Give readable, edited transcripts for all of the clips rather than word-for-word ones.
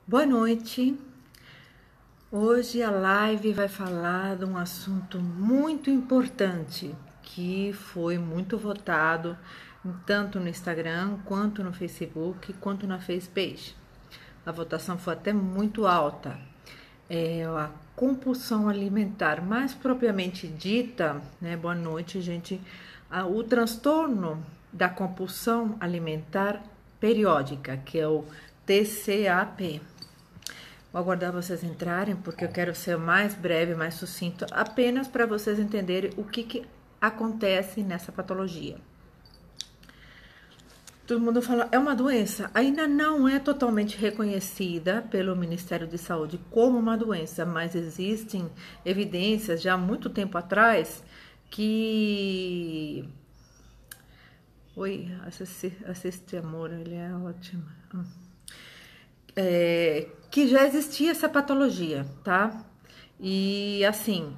Boa noite. Hoje a live vai falar de um assunto muito importante que foi muito votado tanto no Instagram, quanto no Facebook, quanto na Facebook. A votação foi até muito alta. É a compulsão alimentar, mais propriamente dita, né? Boa noite, gente. O transtorno da compulsão alimentar periódica, que é o TCAP. Vou aguardar vocês entrarem, porque eu quero ser mais breve, mais sucinto, apenas para vocês entenderem o que acontece nessa patologia. Todo mundo fala, é uma doença? Ainda não é totalmente reconhecida pelo Ministério de Saúde como uma doença, mas existem evidências já há muito tempo atrás que... Oi, assiste amor, ele é ótimo. Que já existia essa patologia, tá? E assim,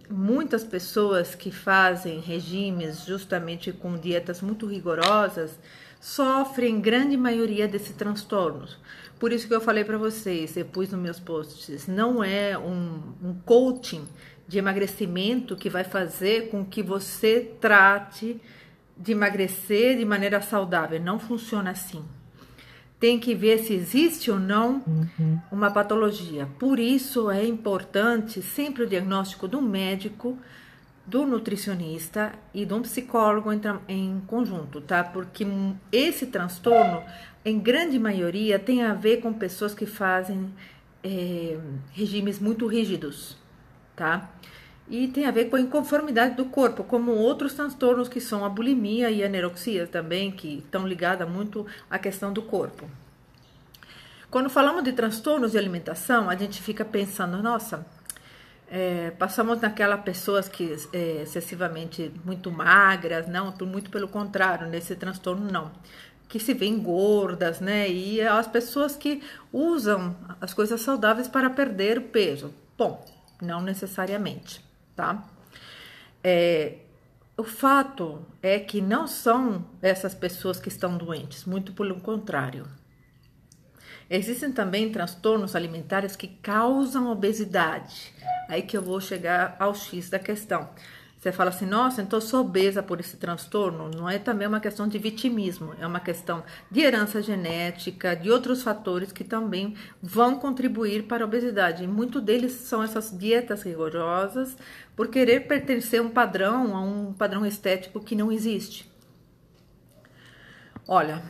muitas pessoas que fazem regimes justamente com dietas muito rigorosas sofrem grande maioria desses transtornos. Por isso que eu falei para vocês, eu pus nos meus posts, não é um coaching de emagrecimento que vai fazer com que você trate de emagrecer de maneira saudável. Não funciona assim. Tem que ver se existe ou não uma patologia. Por isso é importante sempre o diagnóstico do médico, do nutricionista e de um psicólogo em conjunto, tá? Porque esse transtorno, em grande maioria, tem a ver com pessoas que fazem regimes muito rígidos, tá? E tem a ver com a inconformidade do corpo, como outros transtornos que são a bulimia e a anorexia também, que estão ligadas muito à questão do corpo. Quando falamos de transtornos de alimentação, a gente fica pensando, nossa, passamos naquelas pessoas que excessivamente muito magras, não, muito pelo contrário, nesse transtorno não, que se veem gordas, né, e as pessoas que usam as coisas saudáveis para perder o peso. Bom, não necessariamente. Tá? O fato é que não são essas pessoas que estão doentes, muito pelo contrário. Existem também transtornos alimentares que causam obesidade. Aí que eu vou chegar ao X da questão. Você fala assim, nossa, então eu sou obesa por esse transtorno. Não é também uma questão de vitimismo, é uma questão de herança genética, de outros fatores que também vão contribuir para a obesidade. E muito deles são essas dietas rigorosas, por querer pertencer a um padrão estético que não existe. Olha,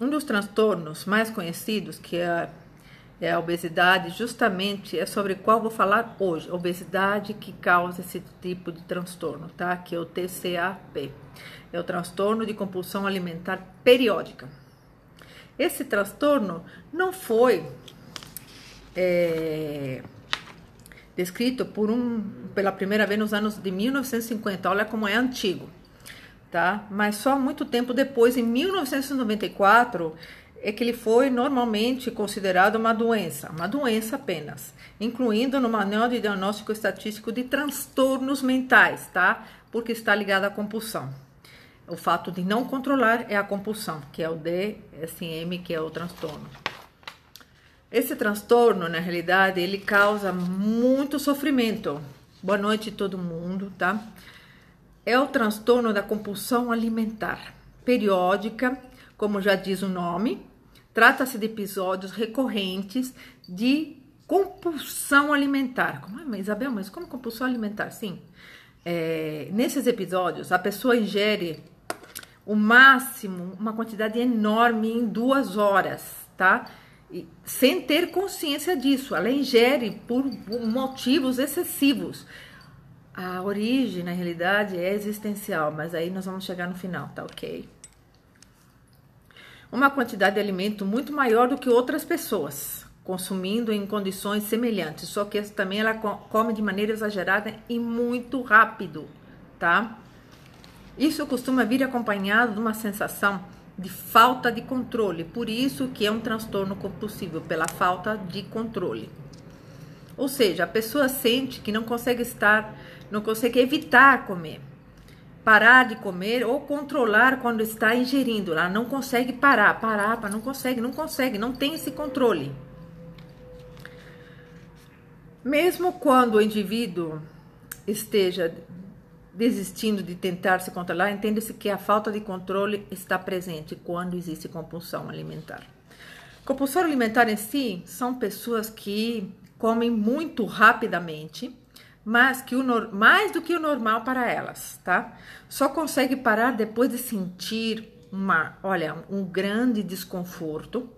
um dos transtornos mais conhecidos, que é a obesidade, justamente é sobre qual vou falar hoje. Obesidade que causa esse tipo de transtorno, tá? Que é o TCAP. É o transtorno de compulsão alimentar periódica. Esse transtorno não foi descrito pela primeira vez nos anos de 1950. Olha como é antigo, tá? Mas só muito tempo depois, em 1994, é que ele foi normalmente considerado uma doença apenas, incluindo no Manual de Diagnóstico Estatístico de Transtornos Mentais, tá? Porque está ligado à compulsão. O fato de não controlar é a compulsão, que é o DSM, que é o transtorno. Esse transtorno, na realidade, ele causa muito sofrimento. Boa noite todo mundo, tá? É o transtorno da compulsão alimentar periódica, como já diz o nome. Trata-se de episódios recorrentes de compulsão alimentar. Isabel, mas como compulsão alimentar? Sim. Nesses episódios, a pessoa ingere o máximo, uma quantidade enorme em 2 horas, tá? E, sem ter consciência disso. Ela ingere por motivos excessivos. A origem, na realidade, é existencial, mas aí nós vamos chegar no final, tá ok? Uma quantidade de alimento muito maior do que outras pessoas, consumindo em condições semelhantes, só que também ela come de maneira exagerada e muito rápido, tá? Isso costuma vir acompanhado de uma sensação de falta de controle, por isso que é um transtorno compulsivo, pela falta de controle. Ou seja, a pessoa sente que não consegue evitar comer. parar de comer ou controlar quando está ingerindo. Ela não consegue parar, não tem esse controle. Mesmo quando o indivíduo esteja desistindo de tentar se controlar, entende-se que a falta de controle está presente quando existe compulsão alimentar. Compulsão alimentar em si são pessoas que comem muito rapidamente, mas que mais do que o normal para elas, tá? Só consegue parar depois de sentir um grande desconforto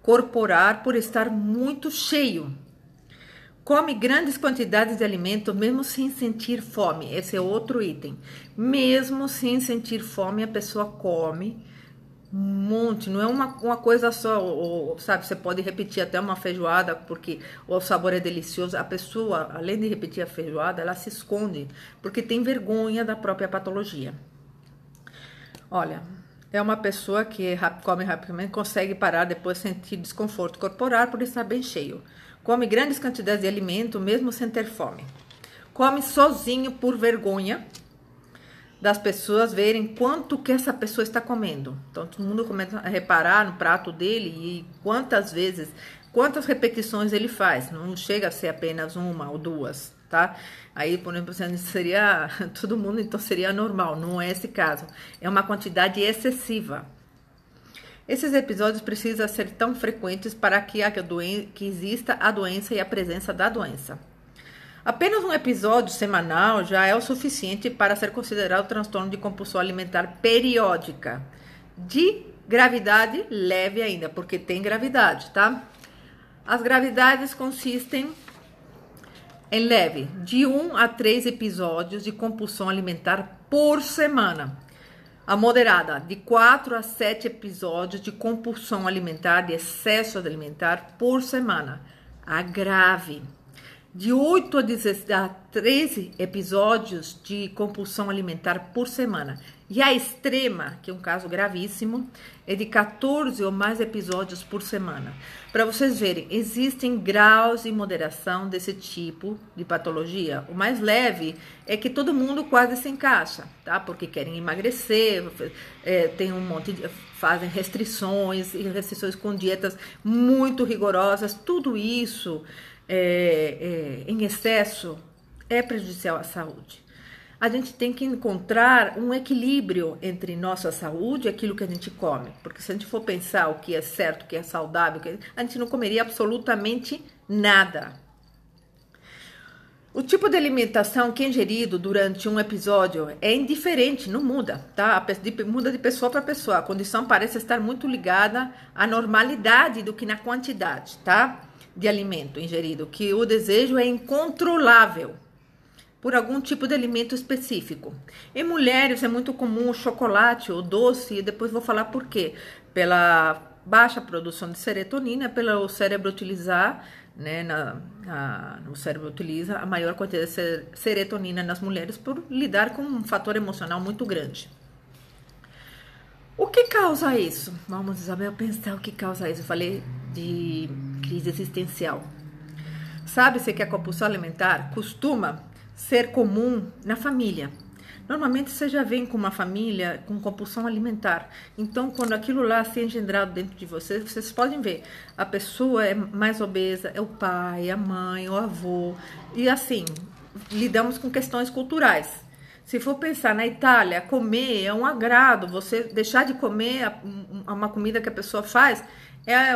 corporal por estar muito cheio. Come grandes quantidades de alimento mesmo sem sentir fome. Esse é outro item. Mesmo sem sentir fome, a pessoa come um monte. Não é uma coisa só, sabe? Você pode repetir até uma feijoada porque o sabor é delicioso. A pessoa, além de repetir a feijoada, ela se esconde porque tem vergonha da própria patologia. Olha, é uma pessoa que come rapidamente, consegue parar depois de sentir desconforto corporal por estar bem cheio. Come grandes quantidades de alimento, mesmo sem ter fome. Come sozinho por vergonha das pessoas verem quanto que essa pessoa está comendo. Então, todo mundo começa a reparar no prato dele e quantas repetições ele faz. Não chega a ser apenas uma ou duas, tá? Aí, por exemplo, seria todo mundo, então seria normal. Não é esse caso. É uma quantidade excessiva. Esses episódios precisam ser tão frequentes para que exista a doença e a presença da doença. Apenas um episódio semanal já é o suficiente para ser considerado transtorno de compulsão alimentar periódica, de gravidade leve ainda, porque tem gravidade, tá? As gravidades consistem em leve, de 1 a 3 episódios de compulsão alimentar por semana. A moderada, de 4 a 7 episódios de compulsão alimentar, de excesso alimentar por semana. A grave, de 8 a 13 episódios de compulsão alimentar por semana. E a extrema, que é um caso gravíssimo, é de 14 ou mais episódios por semana. Para vocês verem, existem graus de moderação desse tipo de patologia. O mais leve é que todo mundo quase se encaixa, tá? Porque querem emagrecer, tem um monte de, fazem restrições com dietas muito rigorosas. Tudo isso em excesso é prejudicial à saúde. A gente tem que encontrar um equilíbrio entre nossa saúde e aquilo que a gente come. Porque se a gente for pensar o que é certo, o que é saudável, a gente não comeria absolutamente nada. O tipo de alimentação que é ingerido durante um episódio é indiferente, não muda, tá? Muda de pessoa para pessoa. A condição parece estar muito ligada à normalidade do que na quantidade, tá? De alimento ingerido, que o desejo é incontrolável por algum tipo de alimento específico. Em mulheres é muito comum o chocolate, o doce, e depois vou falar por quê. Pela baixa produção de serotonina, pelo cérebro utilizar, né, o cérebro utiliza a maior quantidade de serotonina nas mulheres por lidar com um fator emocional muito grande. O que causa isso? Vamos, Isabel, pensar o que causa isso. Eu falei de crise existencial. Sabe-se que a compulsão alimentar costuma ser comum na família. Normalmente você já vem com uma família com compulsão alimentar. Então, quando aquilo lá se engendrado dentro de vocês podem ver, a pessoa é mais obesa, é o pai, a mãe, o avô. E assim, lidamos com questões culturais. Se for pensar na Itália, comer é um agrado. Você deixar de comer uma comida que a pessoa faz é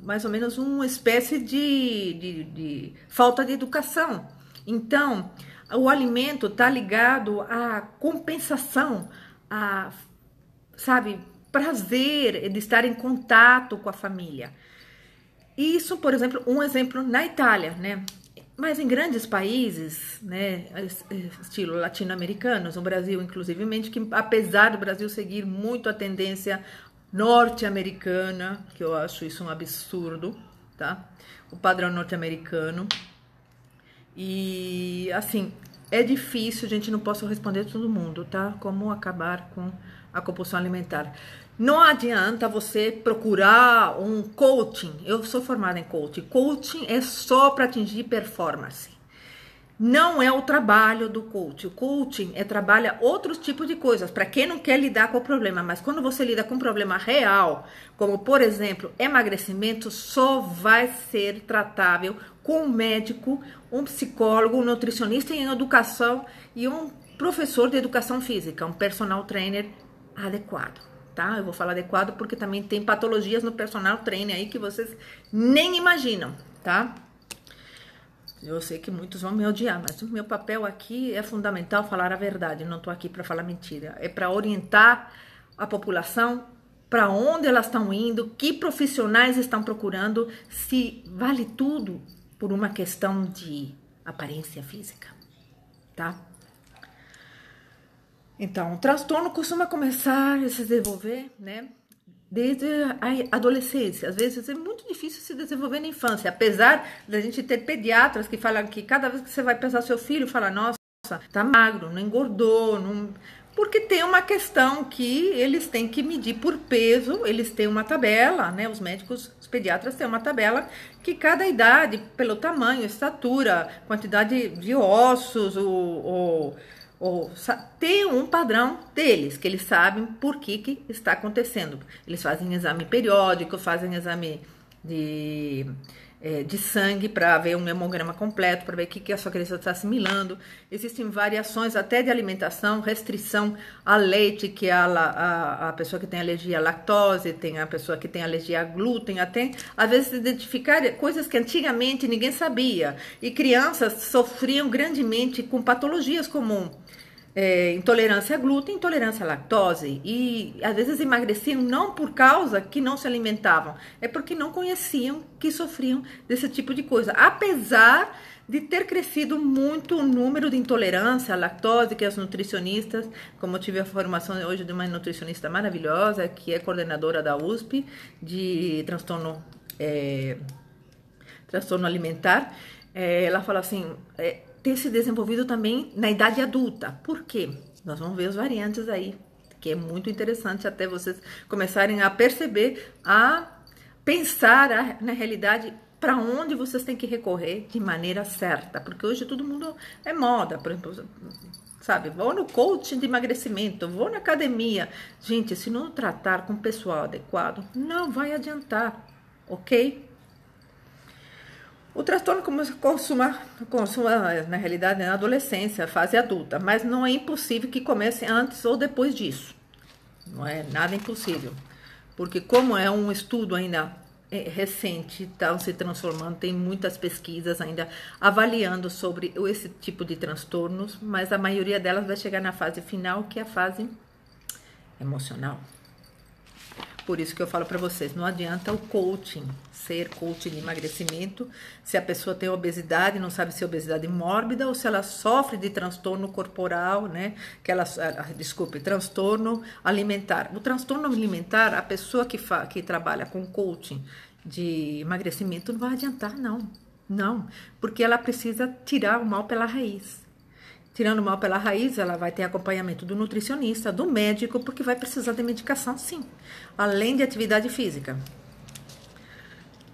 mais ou menos uma espécie de falta de educação. Então, o alimento está ligado à compensação, a, sabe, prazer de estar em contato com a família. Isso, por exemplo, um exemplo na Itália, né? Mas em grandes países, né, estilo latino-americanos, no Brasil inclusivemente, que apesar do Brasil seguir muito a tendência norte-americana, que eu acho isso um absurdo, tá? O padrão norte-americano. E, assim, é difícil, gente, não posso responder todo mundo, tá? Como acabar com a compulsão alimentar. Não adianta você procurar um coaching. Eu sou formada em coaching. Coaching é só para atingir performance. Não é o trabalho do coach. O coaching trabalha outros tipos de coisas, para quem não quer lidar com o problema. Mas quando você lida com um problema real, como por exemplo, emagrecimento, só vai ser tratável com um médico, um psicólogo, um nutricionista em educação e um professor de educação física, um personal trainer adequado. Tá? Eu vou falar adequado porque também tem patologias no personal trainer aí que vocês nem imaginam, tá? Eu sei que muitos vão me odiar, mas o meu papel aqui é fundamental falar a verdade. Não estou aqui para falar mentira. É para orientar a população para onde elas estão indo, que profissionais estão procurando, se vale tudo por uma questão de aparência física, tá? Então, o transtorno costuma começar a se desenvolver, né? Desde a adolescência. Às vezes é muito difícil se desenvolver na infância, apesar da gente ter pediatras que falam que cada vez que você vai pesar seu filho, fala, nossa, tá magro, não engordou, não... Porque tem uma questão que eles têm que medir por peso, eles têm uma tabela, né? Os médicos, os pediatras têm uma tabela que cada idade, pelo tamanho, estatura, quantidade de ossos, ou tem um padrão deles, que eles sabem por que está acontecendo. Eles fazem exame periódico, fazem exame de sangue para ver um hemograma completo, para ver o que a sua criança está assimilando. Existem variações até de alimentação, restrição a leite, que a pessoa que tem alergia à lactose, tem a pessoa que tem alergia a glúten, até às vezes identificar coisas que antigamente ninguém sabia. E crianças sofriam grandemente com patologias como intolerância a glúten, intolerância à lactose, e às vezes emagreciam não por causa que não se alimentavam, é porque não conheciam que sofriam desse tipo de coisa, apesar de ter crescido muito o número de intolerância à lactose, que as nutricionistas, como eu tive a formação hoje de uma nutricionista maravilhosa, que é coordenadora da USP, de transtorno alimentar, ela fala assim, ter se desenvolvido também na idade adulta. Por quê? Nós vamos ver as variantes aí, que é muito interessante até vocês começarem a perceber, a pensar na realidade para onde vocês têm que recorrer de maneira certa, porque hoje todo mundo é moda, por exemplo, sabe, vou no coaching de emagrecimento, vou na academia. Gente, se não tratar com o pessoal adequado, não vai adiantar, ok? O transtorno consuma, na realidade, na adolescência, fase adulta, mas não é impossível que comece antes ou depois disso. Não é nada impossível. Porque como é um estudo ainda recente, está se transformando, tem muitas pesquisas ainda avaliando sobre esse tipo de transtornos, mas a maioria delas vai chegar na fase final, que é a fase emocional. Por isso que eu falo para vocês, não adianta o coaching, ser coaching de emagrecimento, se a pessoa tem obesidade, não sabe se é obesidade mórbida ou se ela sofre de transtorno corporal, né? Transtorno alimentar. O transtorno alimentar, a pessoa que trabalha com coaching de emagrecimento não vai adiantar, não. Não, porque ela precisa tirar o mal pela raiz. Tirando o mal pela raiz, ela vai ter acompanhamento do nutricionista, do médico, porque vai precisar de medicação, sim, além de atividade física.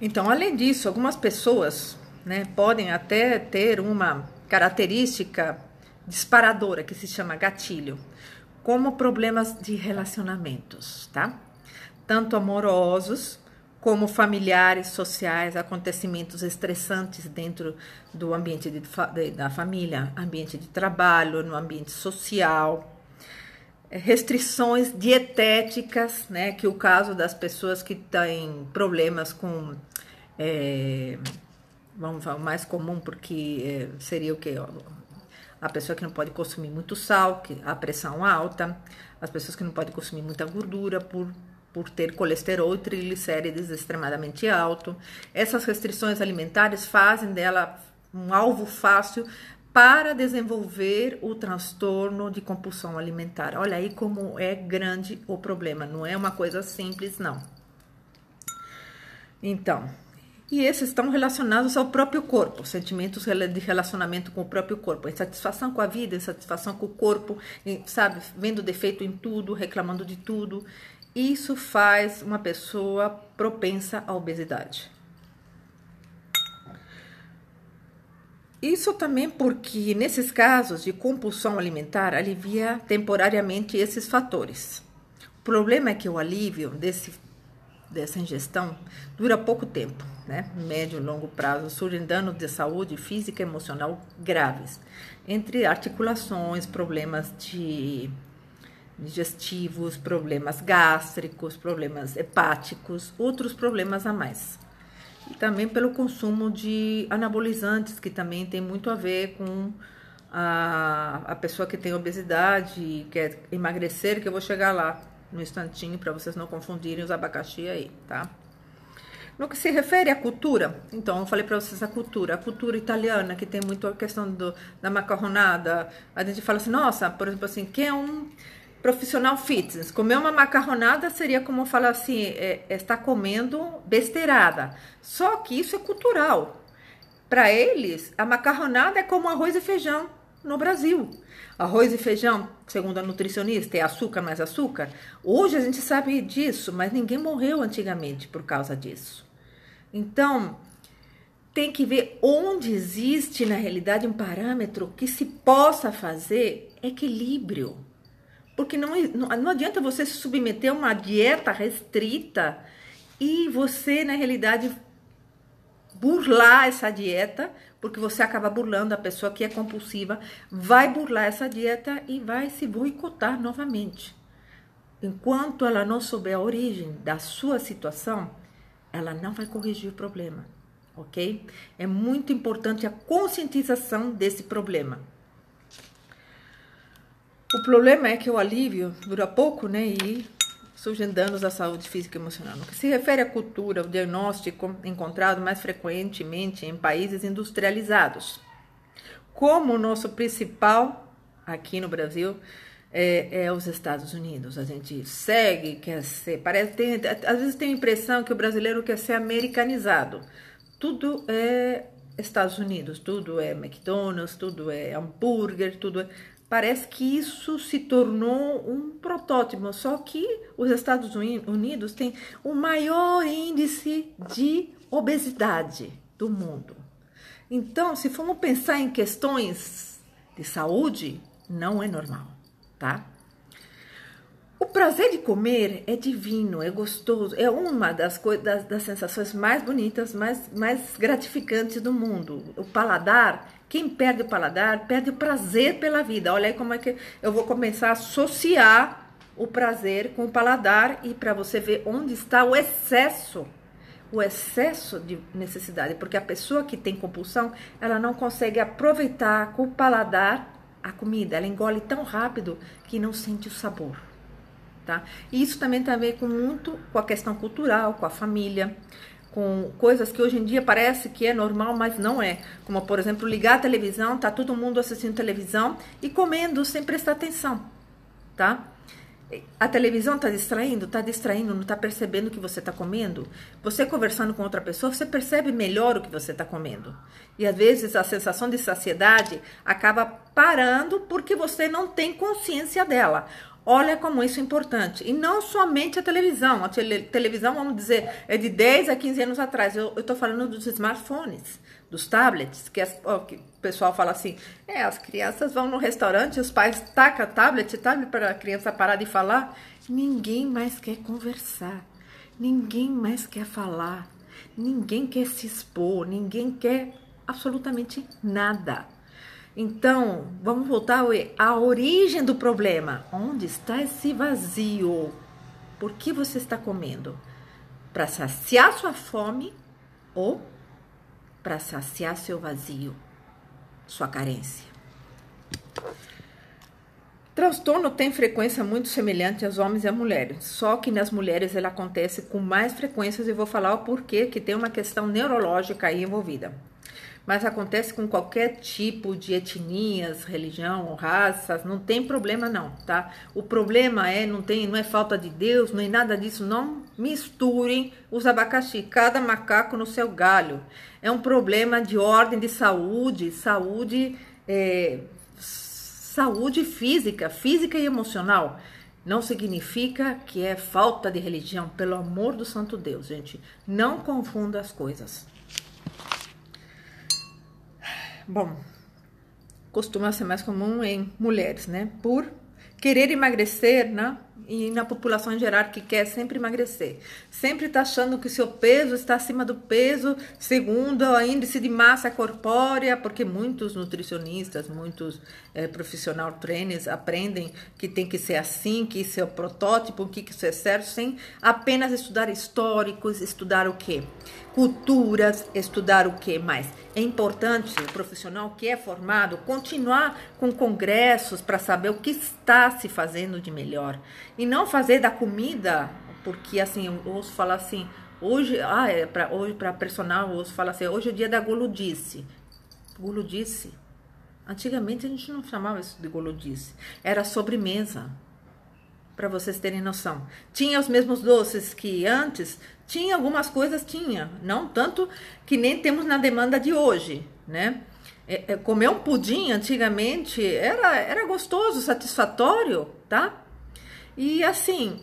Então, além disso, algumas pessoas, né, podem até ter uma característica disparadora, que se chama gatilho, como problemas de relacionamentos, tá? Tanto amorosos, como familiares, sociais, acontecimentos estressantes dentro do ambiente da família, ambiente de trabalho, no ambiente social, restrições dietéticas, né, que o caso das pessoas que têm problemas com, vamos falar, o mais comum, porque seria o quê? A pessoa que não pode consumir muito sal, a pressão alta, as pessoas que não podem consumir muita gordura por ter colesterol e triglicérides extremadamente alto. Essas restrições alimentares fazem dela um alvo fácil para desenvolver o transtorno de compulsão alimentar. Olha aí como é grande o problema, não é uma coisa simples, não. Então, e esses estão relacionados ao próprio corpo, sentimentos de relacionamento com o próprio corpo, insatisfação com a vida, insatisfação com o corpo, sabe, vendo defeito em tudo, reclamando de tudo. Isso faz uma pessoa propensa à obesidade. Isso também porque, nesses casos de compulsão alimentar, alivia temporariamente esses fatores. O problema é que o alívio dessa ingestão dura pouco tempo, né? Médio e longo prazo, surgem danos de saúde física e emocional graves, entre articulações, problemas digestivos, problemas gástricos, problemas hepáticos, outros problemas a mais. E também pelo consumo de anabolizantes, que também tem muito a ver com a pessoa que tem obesidade e quer emagrecer, que eu vou chegar lá no instantinho para vocês não confundirem os abacaxi aí, tá? No que se refere à cultura, então eu falei para vocês a cultura italiana, que tem muito a questão da macarronada. A gente fala assim, nossa, por exemplo assim, quem é um profissional fitness, comer uma macarronada seria como falar assim, está comendo besteirada. Só que isso é cultural. Para eles, a macarronada é como arroz e feijão no Brasil. Arroz e feijão, segundo a nutricionista, é açúcar mais açúcar. Hoje a gente sabe disso, mas ninguém morreu antigamente por causa disso. Então, tem que ver onde existe, na realidade, um parâmetro que se possa fazer equilíbrio. Porque não adianta você se submeter a uma dieta restrita e você, na realidade, burlar essa dieta, porque você acaba burlando a pessoa que é compulsiva, vai burlar essa dieta e vai se boicotar novamente. Enquanto ela não souber a origem da sua situação, ela não vai corrigir o problema, ok? É muito importante a conscientização desse problema. O problema é que o alívio dura pouco, né? E surgem danos à saúde física e emocional. No que se refere à cultura, o diagnóstico encontrado mais frequentemente em países industrializados. Como o nosso principal, aqui no Brasil, é os Estados Unidos. A gente segue, quer ser, às vezes tem a impressão que o brasileiro quer ser americanizado. Tudo é Estados Unidos, tudo é McDonald's, tudo é hambúrguer, tudo é... Parece que isso se tornou um protótipo, só que os Estados Unidos têm o maior índice de obesidade do mundo. Então, se formos pensar em questões de saúde, não é normal, tá? O prazer de comer é divino, é gostoso, é uma das sensações mais bonitas, mais gratificantes do mundo. O paladar, quem perde o paladar, perde o prazer pela vida. Olha aí como é que eu vou começar a associar o prazer com o paladar e para você ver onde está o excesso de necessidade. Porque a pessoa que tem compulsão, ela não consegue aproveitar com o paladar a comida. Ela engole tão rápido que não sente o sabor. Tá? E isso também tem a ver muito com a questão cultural, com a família, com coisas que hoje em dia parece que é normal, mas não é. Como, por exemplo, ligar a televisão, tá todo mundo assistindo televisão e comendo sem prestar atenção, tá? A televisão tá distraindo, não tá percebendo o que você tá comendo. Você conversando com outra pessoa, você percebe melhor o que você tá comendo. E às vezes a sensação de saciedade acaba parando porque você não tem consciência dela. Olha como isso é importante. E não somente a televisão. A televisão, vamos dizer, é de 10 a 15 anos atrás. Eu estou falando dos smartphones, dos tablets, que o pessoal fala assim, as crianças vão no restaurante, os pais tacam tablet para a criança parar de falar. Ninguém mais quer conversar. Ninguém mais quer falar. Ninguém quer se expor. Ninguém quer absolutamente nada. Então, vamos voltar à origem do problema. Onde está esse vazio? Por que você está comendo? Para saciar sua fome ou para saciar seu vazio, sua carência? Transtorno tem frequência muito semelhante aos homens e às mulheres, só que nas mulheres ele acontece com mais frequência e vou falar o porquê, que tem uma questão neurológica aí envolvida. Mas acontece com qualquer tipo de etnias, religião ou raças, não tem problema não, tá? O problema não é falta de Deus, não é nada disso, não misturem os abacaxi, cada macaco no seu galho. É um problema de ordem de saúde física e emocional. Não significa que é falta de religião, pelo amor do santo Deus, gente. Não confunda as coisas. Bom, costuma ser mais comum em mulheres, né? Por querer emagrecer, né? E na população em geral que quer sempre emagrecer. Sempre está achando que o seu peso está acima do peso segundo o índice de massa corpórea, porque muitos nutricionistas, muitos profissional trainers aprendem que tem que ser assim, que isso é o protótipo, que isso é certo, sem apenas estudar históricos, estudar o quê? Culturas, estudar o que mais? É importante o profissional que é formado continuar com congressos para saber o que está se fazendo de melhor e não fazer da comida, porque assim, eu ouço falar assim, hoje para personal, eu ouço falar assim, hoje é o dia da guludice. Guludice? Antigamente a gente não chamava isso de guludice, era sobremesa. Para vocês terem noção. Tinha os mesmos doces que antes? Tinha algumas coisas, tinha. Não tanto que nem temos na demanda de hoje, né? Comer um pudim antigamente era gostoso, satisfatório, tá? E assim,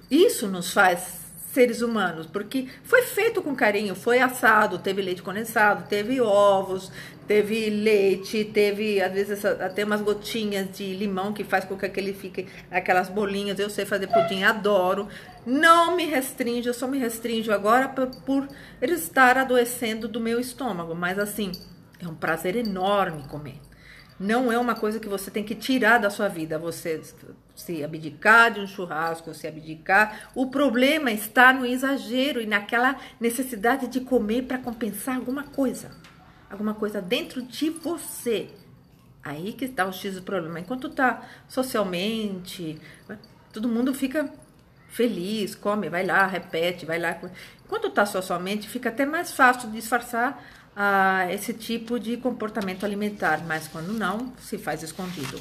isso nos faz seres humanos, porque foi feito com carinho, foi assado, teve leite condensado, teve ovos, teve leite, teve às vezes até umas gotinhas de limão que faz com que aquele fique aquelas bolinhas. Eu sei fazer pudim, adoro. Não me restringe, eu só me restringo agora por estar adoecendo do meu estômago, mas assim, é um prazer enorme comer. Não é uma coisa que você tem que tirar da sua vida, você se abdicar de um churrasco, se abdicar. O problema está no exagero e naquela necessidade de comer para compensar alguma coisa dentro de você. Aí que está o X do problema. Enquanto tá socialmente, todo mundo fica feliz, come, vai lá, repete, vai lá. Enquanto tá socialmente, fica até mais fácil disfarçar esse tipo de comportamento alimentar, mas quando não, se faz escondido.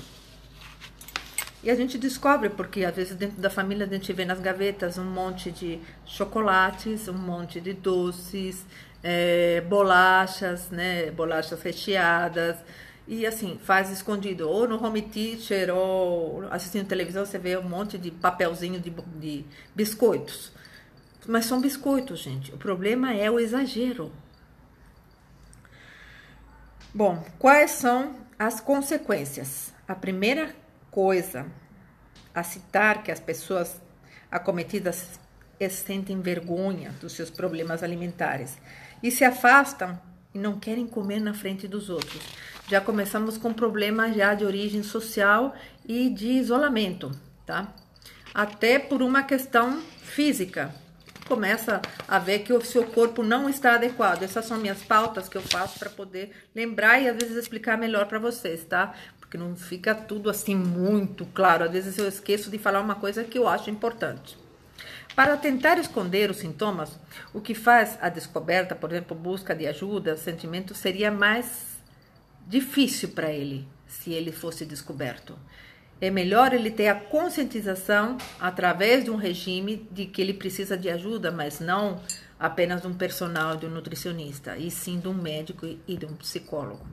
E a gente descobre, porque às vezes dentro da família a gente vê nas gavetas um monte de chocolates, um monte de doces, bolachas, né, bolachas recheadas, e assim, faz escondido, ou no home theater, ou assistindo televisão, você vê um monte de papelzinho de biscoitos. Mas são biscoitos, gente, o problema é o exagero. Bom, quais são as consequências? A primeira coisa a citar que as pessoas acometidas sentem vergonha dos seus problemas alimentares e se afastam e não querem comer na frente dos outros. Já começamos com problemas já de origem social e de isolamento, tá? Até por uma questão física. Começa a ver que o seu corpo não está adequado. Essas são minhas pautas que eu faço para poder lembrar e às vezes explicar melhor para vocês, tá? Porque não fica tudo assim muito claro. Às vezes eu esqueço de falar uma coisa que eu acho importante. Para tentar esconder os sintomas, o que faz a descoberta, por exemplo, busca de ajuda, sentimento, seria mais difícil para ele se ele fosse descoberto. É melhor ele ter a conscientização através de um regime de que ele precisa de ajuda, mas não apenas de um personal, de um nutricionista, e sim de um médico e de um psicólogo.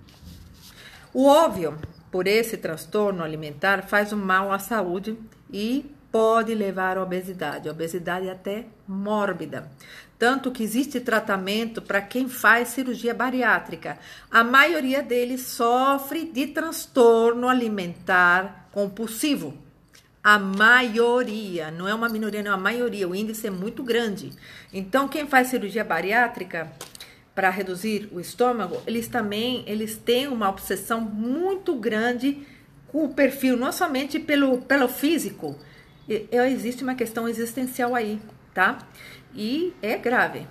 O óbvio, por esse transtorno alimentar, faz um mal à saúde e pode levar à obesidade até mórbida. Tanto que existe tratamento para quem faz cirurgia bariátrica. A maioria deles sofre de transtorno alimentar compulsivo. A maioria, não é uma minoria, não é a maioria, o índice é muito grande. Então, quem faz cirurgia bariátrica para reduzir o estômago, eles têm uma obsessão muito grande com o perfil, não somente pelo físico. Existe uma questão existencial aí, tá? E é grave.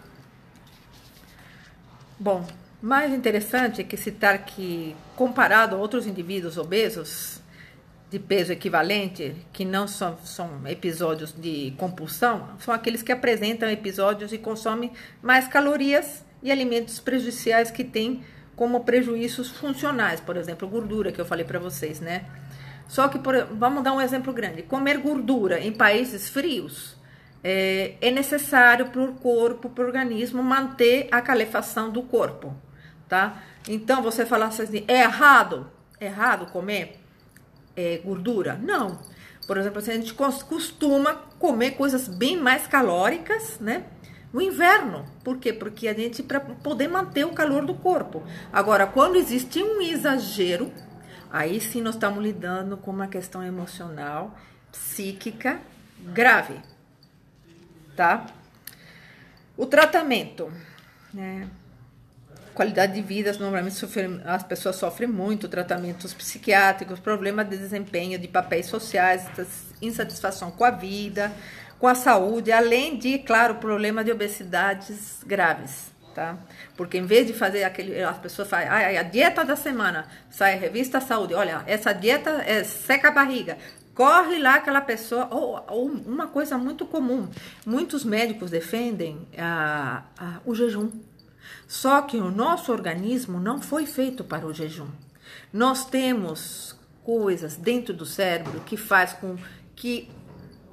Bom, mais interessante é que citar que, comparado a outros indivíduos obesos de peso equivalente, que não são episódios de compulsão, são aqueles que apresentam episódios e consomem mais calorias e alimentos prejudiciais que têm como prejuízos funcionais, por exemplo, gordura, que eu falei para vocês, né? Só que, vamos dar um exemplo grande. Comer gordura em países frios é necessário para o corpo, para o organismo, manter a calefação do corpo, tá? Então, você falar assim, é errado comer gordura? Não. Por exemplo, assim, a gente costuma comer coisas bem mais calóricas, né? no inverno. Por quê? Porque a gente, para poder manter o calor do corpo. Agora, quando existe um exagero, aí sim nós estamos lidando com uma questão emocional, psíquica grave, tá? O tratamento, né? Qualidade de vida, normalmente as pessoas sofrem muito, tratamentos psiquiátricos, problemas de desempenho, de papéis sociais, insatisfação com a vida, com a saúde, além de, claro, problema de obesidades graves, tá? Porque em vez de fazer as pessoas fazem a dieta da semana, sai a revista Saúde, olha, essa dieta é seca a barriga, corre lá aquela pessoa, ou uma coisa muito comum, muitos médicos defendem o jejum. Só que o nosso organismo não foi feito para o jejum. Nós temos coisas dentro do cérebro que faz com que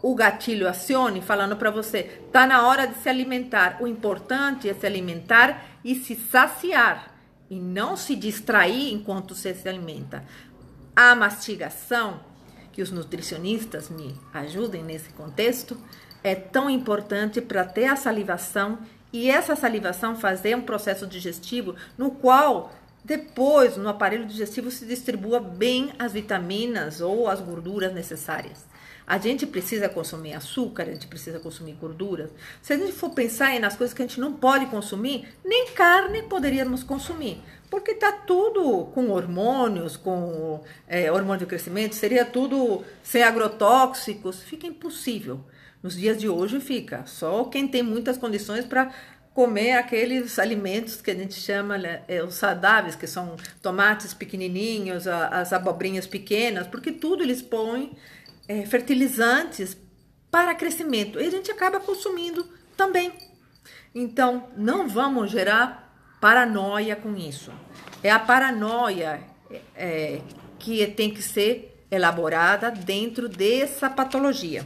o gatilho acione, falando para você, tá na hora de se alimentar. O importante é se alimentar e se saciar, e não se distrair enquanto você se alimenta. A mastigação, que os nutricionistas me ajudem nesse contexto, é tão importante para ter a salivação, e essa salivação fazer um processo digestivo no qual depois no aparelho digestivo se distribua bem as vitaminas ou as gorduras necessárias. A gente precisa consumir açúcar, a gente precisa consumir gorduras. Se a gente for pensar nas coisas que a gente não pode consumir, nem carne poderíamos consumir, porque está tudo com hormônios, com hormônio de crescimento, seria tudo sem agrotóxicos, fica impossível. Nos dias de hoje fica, só quem tem muitas condições para comer aqueles alimentos que a gente chama os saudáveis, que são tomates pequenininhos, as abobrinhas pequenas, porque tudo eles põem fertilizantes para crescimento, e a gente acaba consumindo também. Então, não vamos gerar paranoia com isso. É a paranoia que tem que ser elaborada dentro dessa patologia.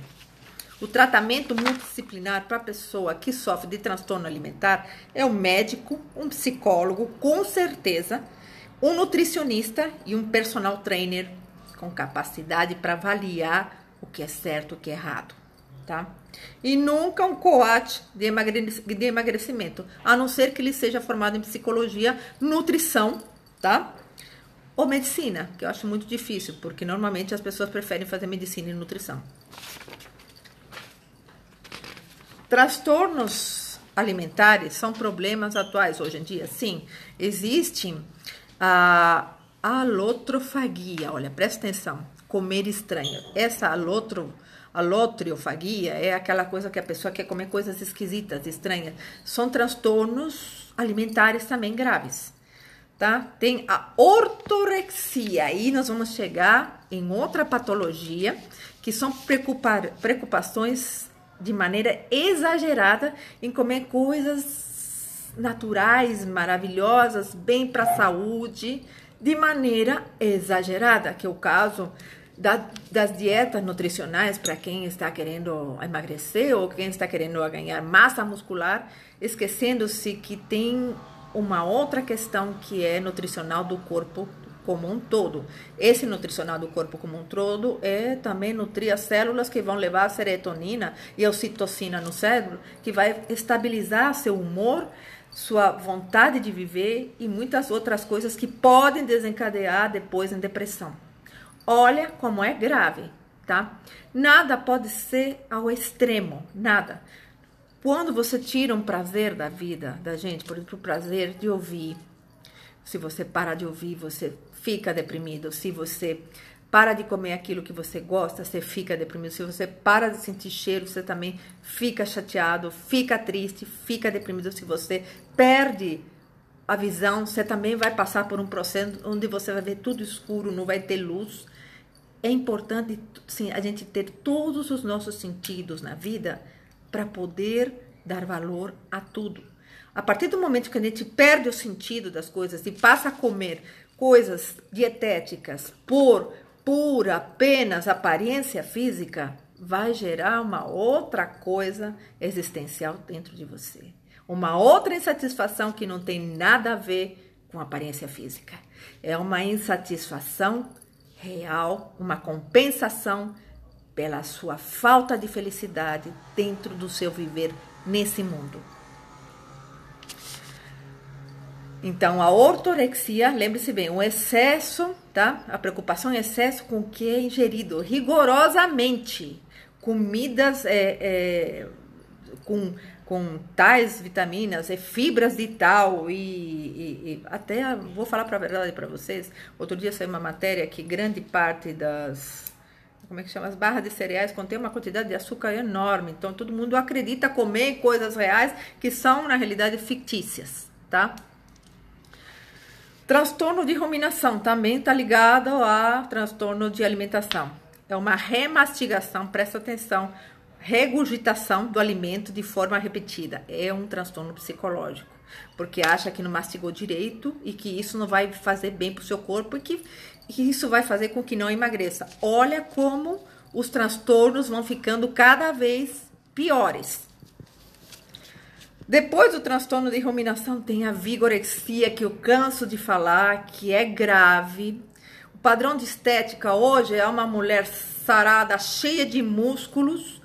O tratamento multidisciplinar para a pessoa que sofre de transtorno alimentar é um médico, um psicólogo, com certeza, um nutricionista e um personal trainer com capacidade para avaliar o que é certo e o que é errado, tá? E nunca um coach de emagrecimento, a não ser que ele seja formado em psicologia, nutrição, tá? Ou medicina, que eu acho muito difícil, porque normalmente as pessoas preferem fazer medicina e nutrição. Transtornos alimentares são problemas atuais hoje em dia? Sim, existe a alotrofagia, olha, presta atenção, comer estranho. Essa alotriofagia é aquela coisa que a pessoa quer comer coisas esquisitas, estranhas. São transtornos alimentares também graves, tá? Tem a ortorexia, aí nós vamos chegar em outra patologia, que são preocupações de maneira exagerada em comer coisas naturais, maravilhosas, bem para a saúde, de maneira exagerada, que é o caso das dietas nutricionais para quem está querendo emagrecer ou quem está querendo ganhar massa muscular, esquecendo-se que tem uma outra questão que é nutricional do corpo como um todo. Esse nutricional do corpo como um todo é também nutrir as células que vão levar a serotonina e a ocitocina no cérebro, que vai estabilizar seu humor, sua vontade de viver e muitas outras coisas que podem desencadear depois em depressão. Olha como é grave, tá? Nada pode ser ao extremo, nada. Quando você tira um prazer da vida da gente, por exemplo, o prazer de ouvir, se você para de ouvir, você fica deprimido. Se você para de comer aquilo que você gosta, você fica deprimido. Se você para de sentir cheiro, você também fica chateado, fica triste, fica deprimido. Se você perde a visão, você também vai passar por um processo onde você vai ver tudo escuro, não vai ter luz. É importante, sim, a gente ter todos os nossos sentidos na vida para poder dar valor a tudo. A partir do momento que a gente perde o sentido das coisas e passa a comer coisas dietéticas por pura apenas aparência física, vai gerar uma outra coisa existencial dentro de você. Uma outra insatisfação que não tem nada a ver com aparência física. É uma insatisfação real, uma compensação pela sua falta de felicidade dentro do seu viver nesse mundo. Então, a ortorexia, lembre-se bem, o excesso, tá? A preocupação em excesso com o que é ingerido, rigorosamente. Comidas com tais vitaminas, fibras de tal e até vou falar para a verdade para vocês. Outro dia saiu uma matéria que grande parte das, como é que chama, as barras de cereais contém uma quantidade de açúcar enorme. Então todo mundo acredita comer coisas reais que são na realidade fictícias, tá? Transtorno de ruminação também está ligado a transtorno de alimentação. É uma remastigação, presta atenção, regurgitação do alimento de forma repetida. É um transtorno psicológico, porque acha que não mastigou direito e que isso não vai fazer bem para o seu corpo e que isso vai fazer com que não emagreça. Olha como os transtornos vão ficando cada vez piores. Depois do transtorno de ruminação tem a vigorexia, que eu canso de falar, que é grave. O padrão de estética hoje é uma mulher sarada, cheia de músculos,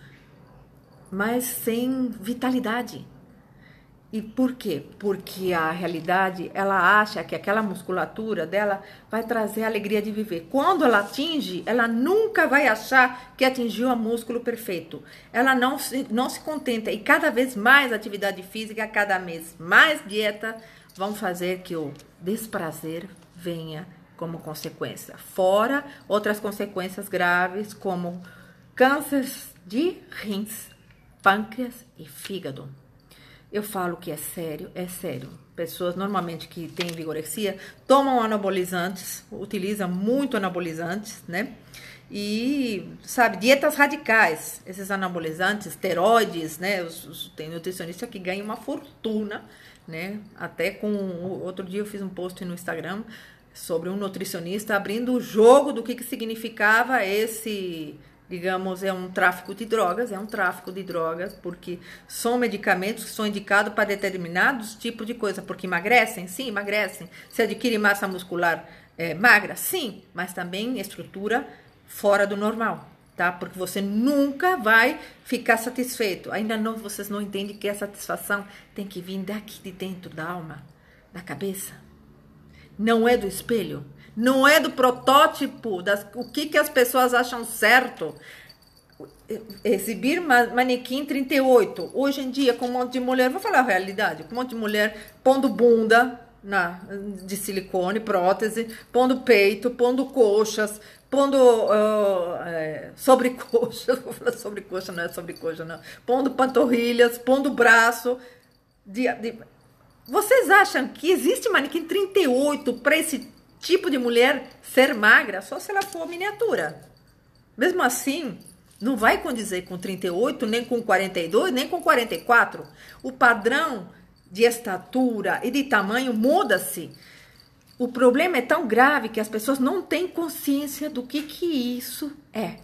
mas sem vitalidade. E por quê? Porque a realidade, ela acha que aquela musculatura dela vai trazer a alegria de viver. Quando ela atinge, ela nunca vai achar que atingiu o músculo perfeito. Ela não se contenta. E cada vez mais atividade física, cada mês mais dieta, vão fazer que o desprazer venha como consequência. Fora outras consequências graves, como câncer de rins, pâncreas e fígado. Eu falo que é sério, é sério. Pessoas normalmente que têm vigorexia tomam anabolizantes, utilizam muito anabolizantes, né? E, sabe, dietas radicais. Esses anabolizantes, esteroides, né? Tem nutricionista que ganha uma fortuna, né? Até com... Outro dia eu fiz um post no Instagram sobre um nutricionista abrindo o jogo do que significava esse... Digamos, é um tráfico de drogas, porque são medicamentos que são indicados para determinados tipos de coisa, porque emagrecem? Sim, emagrecem. Se adquire massa muscular magra? Sim, mas também estrutura fora do normal, tá? Porque você nunca vai ficar satisfeito. Ainda não, vocês não entendem que a satisfação tem que vir daqui de dentro da alma, da cabeça. Não é do espelho. Não é do protótipo, o que as pessoas acham certo. Exibir manequim 38. Hoje em dia, com um monte de mulher, vou falar a realidade, com um monte de mulher pondo bunda de silicone, prótese, pondo peito, pondo coxas, pondo sobrecoxas, vou falar sobrecoxa, não é sobrecoxa, não. Pondo panturrilhas, pondo braço. Vocês acham que existe manequim 38 para esse tipo de mulher ser magra só se ela for miniatura? Mesmo assim, não vai condizer com 38, nem com 42, nem com 44. O padrão de estatura e de tamanho muda-se. O problema é tão grave que as pessoas não têm consciência do que isso é.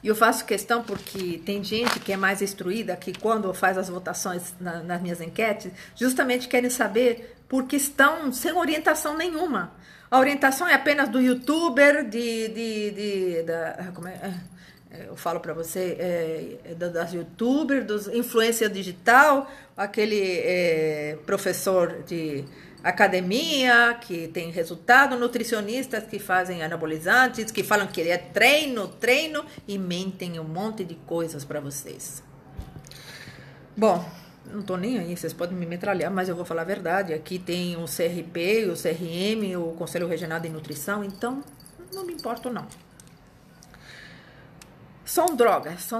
E eu faço questão porque tem gente que é mais instruída, que quando faz as votações nas minhas enquetes, justamente querem saber porque estão sem orientação nenhuma. A orientação é apenas do youtuber, eu falo para você, das youtubers, dos influencer digital, aquele professor de academia que tem resultado, nutricionistas que fazem anabolizantes, que falam que é treino e mentem um monte de coisas para vocês. Bom, não tô nem aí, vocês podem me metralhar, mas eu vou falar a verdade. Aqui tem o CRP, o CRM, o Conselho Regional de Nutrição, então não me importo não. São drogas,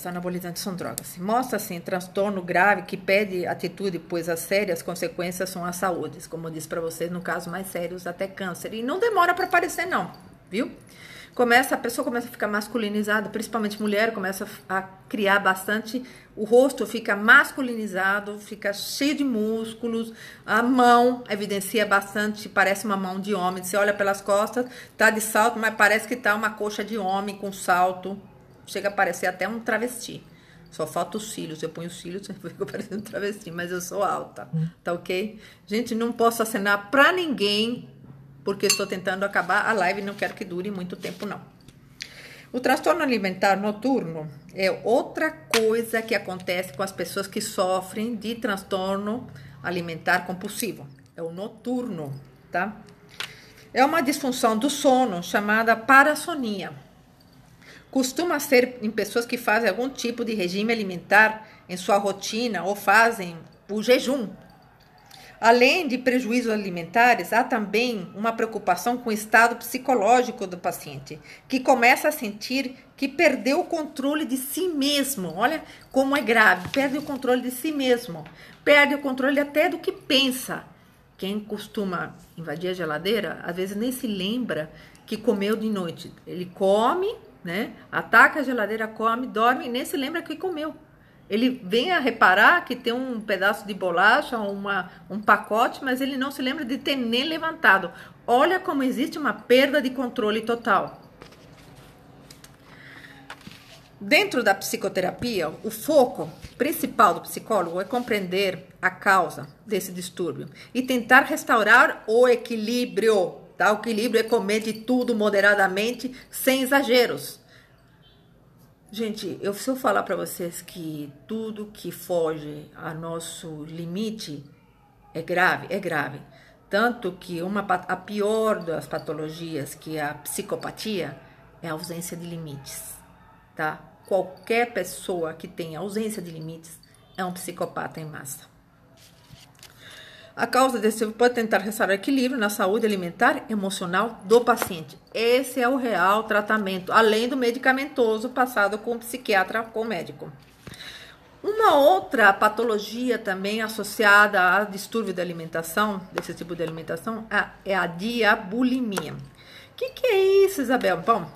anabolizantes são drogas. Mostra, assim, transtorno grave que pede atitude, pois as sérias consequências são a saúde. Como eu disse para vocês, no caso mais sérios, até câncer. E não demora para aparecer, não, viu? A pessoa começa a ficar masculinizada, principalmente mulher, começa a criar bastante, o rosto fica masculinizado, fica cheio de músculos, a mão evidencia bastante, parece uma mão de homem. Você olha pelas costas, tá de salto, mas parece que tá uma coxa de homem com salto. Chega a parecer até um travesti. Só falta os cílios. Eu ponho os cílios e fico parecendo um travesti, mas eu sou alta. Tá ok? Gente, não posso acenar pra ninguém, porque estou tentando acabar a live e não quero que dure muito tempo, não. O transtorno alimentar noturno é outra coisa que acontece com as pessoas que sofrem de transtorno alimentar compulsivo, é o noturno, tá? É uma disfunção do sono chamada parassonia. Costuma ser em pessoas que fazem algum tipo de regime alimentar em sua rotina ou fazem o jejum. Além de prejuízos alimentares, há também uma preocupação com o estado psicológico do paciente, que começa a sentir que perdeu o controle de si mesmo. Olha como é grave, perde o controle de si mesmo, perde o controle até do que pensa. Quem costuma invadir a geladeira, às vezes nem se lembra que comeu de noite. Ele come, né? Ataca a geladeira, come, dorme e nem se lembra que comeu. Ele vem a reparar que tem um pedaço de bolacha, um pacote, mas ele não se lembra de ter nem levantado. Olha como existe uma perda de controle total. Dentro da psicoterapia, o foco principal do psicólogo é compreender a causa desse distúrbio e tentar restaurar o equilíbrio. Tá? O equilíbrio é comer de tudo moderadamente, sem exageros. Gente, se eu falar para vocês que tudo que foge a nosso limite é grave, é grave. Tanto que a pior das patologias, que é a psicopatia, é a ausência de limites, tá? Qualquer pessoa que tenha ausência de limites é um psicopata em massa. A causa desse pode tentar restaurar equilíbrio na saúde alimentar e emocional do paciente. Esse é o real tratamento, além do medicamentoso passado com o psiquiatra, com o médico. Uma outra patologia também associada a distúrbio da alimentação, desse tipo de alimentação, é a diabulimia. O que é isso, Isabel? Bom,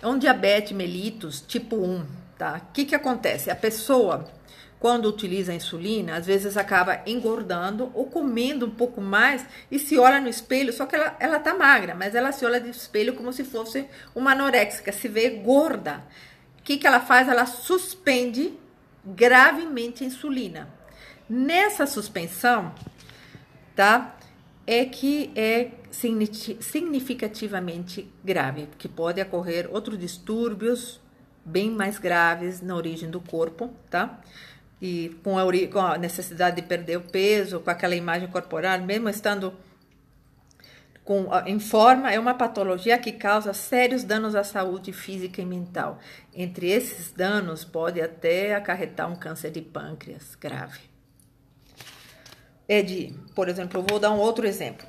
é um diabetes mellitus tipo 1, tá? O que acontece? A pessoa, quando utiliza a insulina, às vezes acaba engordando ou comendo um pouco mais e se olha no espelho, só que ela tá magra, mas ela se olha no espelho como se fosse uma anoréxica, se vê gorda. O que ela faz? Ela suspende gravemente a insulina. Nessa suspensão, tá? É que é significativamente grave, que pode ocorrer outros distúrbios bem mais graves na origem do corpo, tá? E com a necessidade de perder o peso, com aquela imagem corporal, mesmo estando em forma, é uma patologia que causa sérios danos à saúde física e mental. Entre esses danos, pode até acarretar um câncer de pâncreas grave. Por exemplo, eu vou dar um outro exemplo.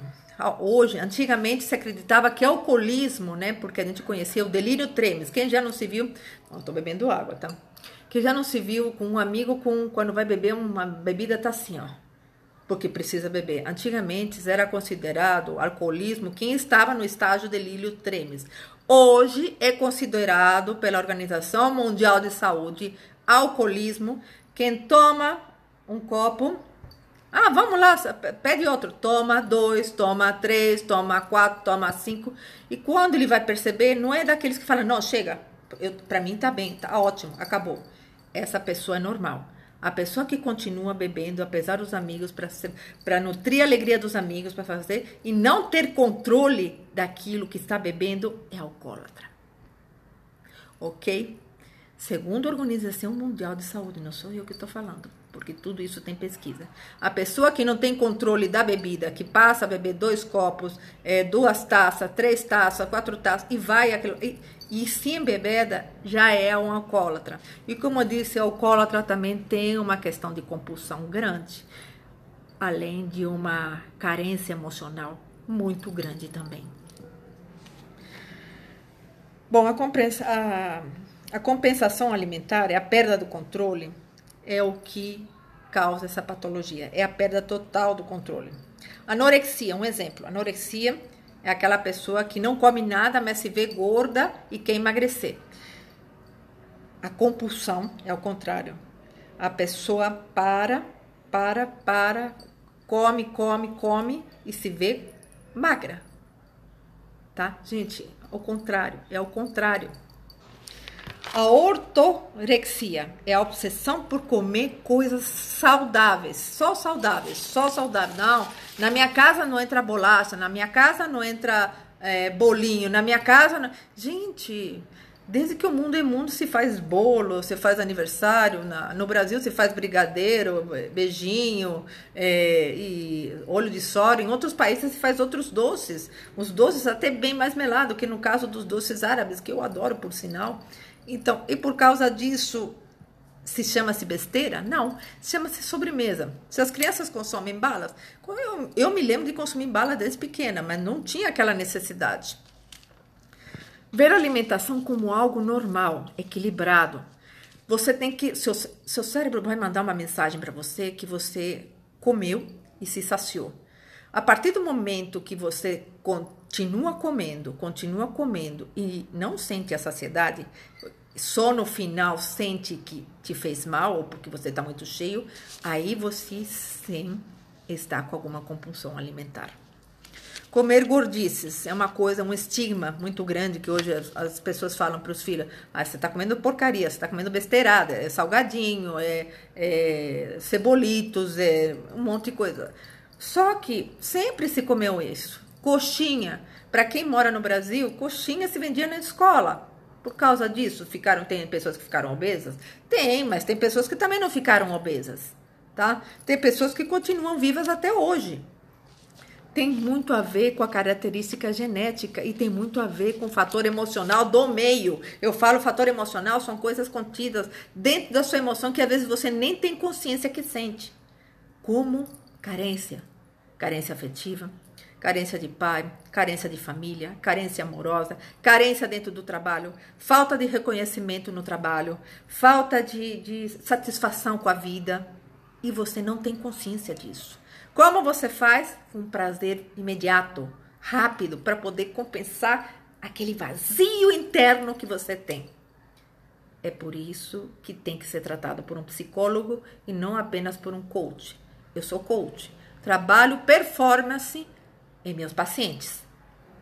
Hoje, antigamente se acreditava que alcoolismo, né? Porque a gente conhecia o delírio tremens. Quem já não se viu... Estou bebendo água, tá? Quem já não se viu com um amigo quando vai beber uma bebida, tá assim, ó. Porque precisa beber. Antigamente era considerado alcoolismo quem estava no estágio delírio tremens. Hoje é considerado pela Organização Mundial de Saúde alcoolismo quem toma um copo... vamos lá, pede outro. Toma 2, toma 3, toma 4, toma 5. E quando ele vai perceber, não é daqueles que falam, não, chega, pra mim tá bem, tá ótimo, acabou. Essa pessoa é normal. A pessoa que continua bebendo, apesar dos amigos, para nutrir a alegria dos amigos, para fazer, e não ter controle daquilo que está bebendo, é alcoólatra. Ok? Segundo a Organização Mundial de Saúde, não sou eu que estou falando, porque tudo isso tem pesquisa. A pessoa que não tem controle da bebida, que passa a beber 2 copos, 2 taças, 3 taças, 4 taças, e vai aquilo... E se embebeda, já é um alcoólatra. E como eu disse, o alcoólatra também tem uma questão de compulsão grande, além de uma carência emocional muito grande também. Bom, a compensação alimentar, a perda do controle, é o que causa essa patologia. É a perda total do controle. Anorexia, um exemplo. Anorexia é aquela pessoa que não come nada, mas se vê gorda e quer emagrecer. A compulsão é o contrário. A pessoa come e se vê magra. Tá? Gente, é o contrário. A ortorexia é a obsessão por comer coisas saudáveis, só saudáveis. Não, na minha casa não entra bolacha, na minha casa não entra bolinho, na minha casa... Não... Gente, Desde que o mundo é mundo, se faz bolo, se faz aniversário. No Brasil se faz brigadeiro, beijinho, e olho de sogra. Em outros países se faz outros doces. Os doces até bem mais melado, que no caso dos doces árabes, que eu adoro, por sinal. Então, e por causa disso, se chama-se besteira? Não, chama-se sobremesa. Se as crianças consomem balas, eu me lembro de consumir bala desde pequena, mas não tinha aquela necessidade. Ver a alimentação como algo normal, equilibrado. Você tem que... Seu cérebro vai mandar uma mensagem para você que você comeu e se saciou. A partir do momento que você continua comendo e não sente a saciedade, só no final sente que te fez mal ou porque você está muito cheio, aí você sim está com alguma compulsão alimentar. Comer gordices é uma coisa, um estigma muito grande que hoje as pessoas falam para os filhos. Ah, você está comendo porcaria, você está comendo besteirada, é salgadinho, é cebolitos, é um monte de coisa. Só que sempre se comeu isso. Coxinha, para quem mora no Brasil, coxinha se vendia na escola. Por causa disso, tem pessoas que ficaram obesas? Tem, mas tem pessoas que também não ficaram obesas, tá? Tem pessoas que continuam vivas até hoje. Tem muito a ver com a característica genética e tem muito a ver com o fator emocional do meio. Eu falo fator emocional, são coisas contidas dentro da sua emoção que às vezes você nem tem consciência que sente. Como carência afetiva, carência de pai, carência de família, carência amorosa, carência dentro do trabalho, falta de reconhecimento no trabalho, falta de satisfação com a vida e você não tem consciência disso. Como você faz? Um prazer imediato, rápido, para poder compensar aquele vazio interno que você tem. É por isso que tem que ser tratado por um psicólogo e não apenas por um coach. Eu sou coach, trabalho performance em meus pacientes,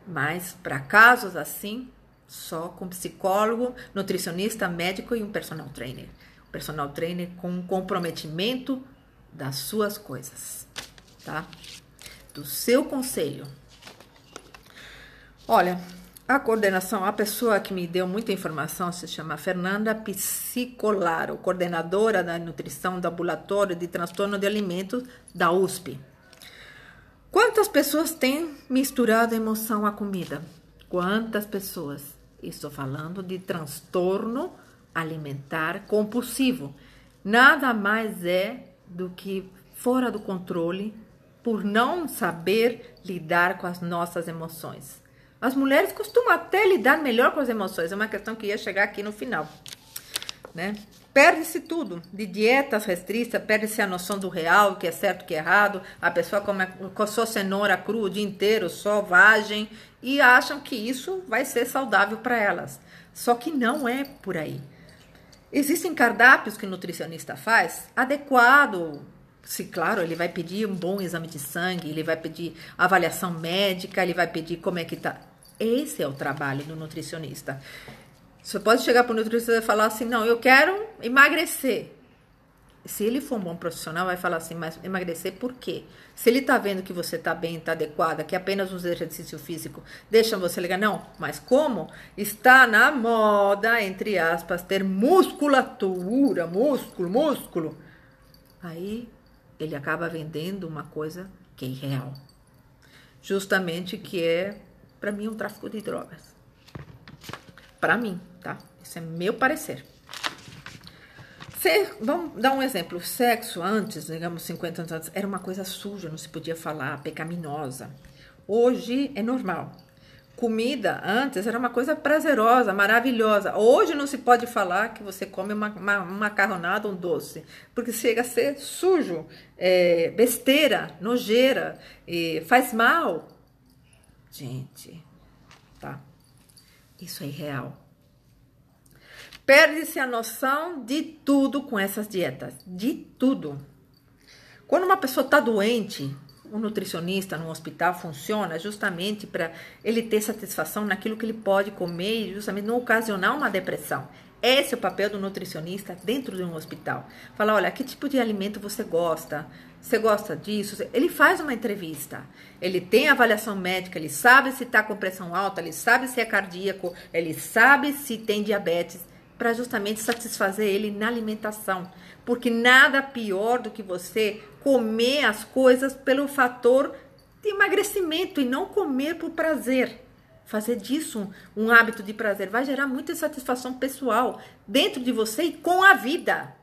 mas para casos assim, só com psicólogo, nutricionista, médico e um personal trainer. Um personal trainer com um comprometimento das suas coisas. Tá? Do seu conselho. Olha, a coordenação, a pessoa que me deu muita informação se chama Fernanda Psicolaro, coordenadora da nutrição do ambulatório de transtorno de alimentos da USP. Quantas pessoas têm misturado emoção à comida? Quantas pessoas? Estou falando de transtorno alimentar compulsivo. Nada mais é do que fora do controle por não saber lidar com as nossas emoções. As mulheres costumam até lidar melhor com as emoções, é uma questão que ia chegar aqui no final, né? Perde-se tudo, de dietas restritas, perde-se a noção do real, que é certo, que é errado, a pessoa come só cenoura crua o dia inteiro, só vagem, e acham que isso vai ser saudável para elas. Só que não é por aí. Existem cardápios que o nutricionista faz adequado. Se, claro, ele vai pedir um bom exame de sangue, ele vai pedir avaliação médica, ele vai pedir como é que tá. Esse é o trabalho do nutricionista. Você pode chegar para o nutricionista e falar assim, não, eu quero emagrecer. Se ele for um bom profissional, vai falar assim, mas emagrecer por quê? Se ele tá vendo que você tá bem, tá adequada, que apenas um exercício físico deixa você ligar, não, mas como está na moda, entre aspas, ter musculatura, músculo, aí ele acaba vendendo uma coisa que é irreal. Justamente que é, para mim, um tráfico de drogas. Para mim, tá? Esse é meu parecer. Vamos dar um exemplo. O sexo antes, digamos 50 anos antes, era uma coisa suja, não se podia falar, pecaminosa. Hoje é normal. Comida antes era uma coisa prazerosa, maravilhosa. Hoje não se pode falar que você come uma macarronada, um doce, porque chega a ser sujo, besteira, nojeira, faz mal. Gente, tá? Isso é irreal. Perde-se a noção de tudo com essas dietas, de tudo. Quando uma pessoa está doente, um nutricionista no hospital funciona justamente para ele ter satisfação naquilo que ele pode comer e justamente não ocasionar uma depressão. Esse é o papel do nutricionista dentro de um hospital. Fala, olha, que tipo de alimento você gosta? Você gosta disso? Ele faz uma entrevista. Ele tem avaliação médica, ele sabe se está com pressão alta, ele sabe se é cardíaco, ele sabe se tem diabetes, para justamente satisfazer ele na alimentação. Porque nada pior do que você comer as coisas pelo fator de emagrecimento e não comer por prazer. Fazer disso um hábito de prazer vai gerar muita satisfação pessoal dentro de você e com a vida.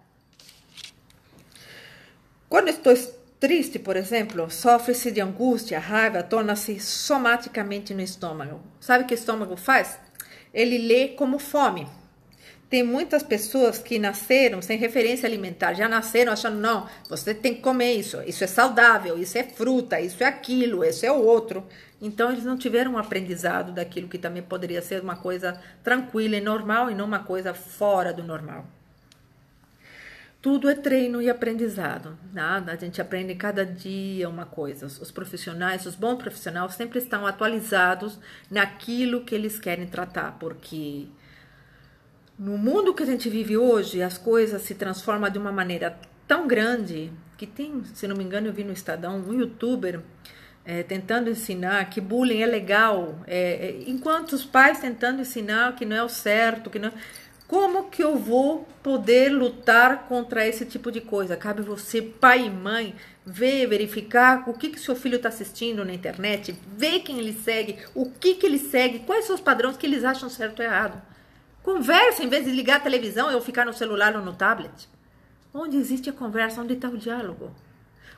Quando estou triste, por exemplo, sofre-se de angústia, raiva, torna-se somaticamente no estômago. Sabe o que o estômago faz? Ele lê como fome. Tem muitas pessoas que nasceram sem referência alimentar, já nasceram achando, não, você tem que comer isso é saudável, isso é fruta, isso é aquilo, isso é o outro. Então, eles não tiveram um aprendizado daquilo que também poderia ser uma coisa tranquila e normal e não uma coisa fora do normal. Tudo é treino e aprendizado. Nada, a gente aprende cada dia uma coisa. Os profissionais, os bons profissionais sempre estão atualizados naquilo que eles querem tratar, porque no mundo que a gente vive hoje, as coisas se transformam de uma maneira tão grande que tem, se não me engano, eu vi no Estadão, um youtuber tentando ensinar que bullying é legal, enquanto os pais tentando ensinar que não é o certo, que não... Como que eu vou poder lutar contra esse tipo de coisa? Cabe você, pai e mãe, verificar o que seu filho está assistindo na internet, ver quem ele segue, o que ele segue, quais são os padrões que eles acham certo ou errado. Conversa em vez de ligar a televisão ou ficar no celular ou no tablet. Onde existe a conversa, onde está o diálogo?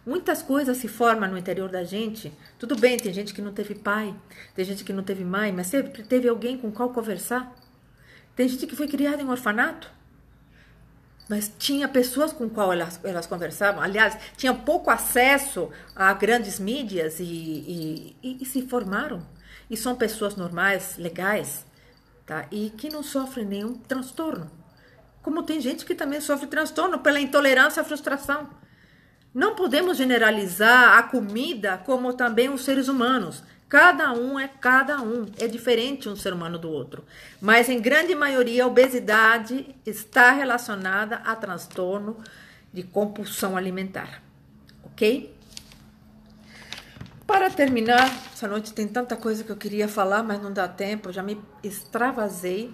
Muitas coisas se formam no interior da gente. Tudo bem, tem gente que não teve pai, tem gente que não teve mãe, mas sempre teve alguém com qual conversar. Tem gente que foi criada em um orfanato, mas tinha pessoas com qual elas conversavam. Aliás, tinham pouco acesso a grandes mídias e se formaram. E são pessoas normais, legais, tá? E que não sofrem nenhum transtorno. Como tem gente que também sofre transtorno pela intolerância à frustração. Não podemos generalizar a comida como também os seres humanos. Cada um, é diferente um ser humano do outro. Mas, em grande maioria, a obesidade está relacionada a transtorno de compulsão alimentar. Ok? Para terminar, essa noite tem tanta coisa que eu queria falar, mas não dá tempo, eu já me extravasei.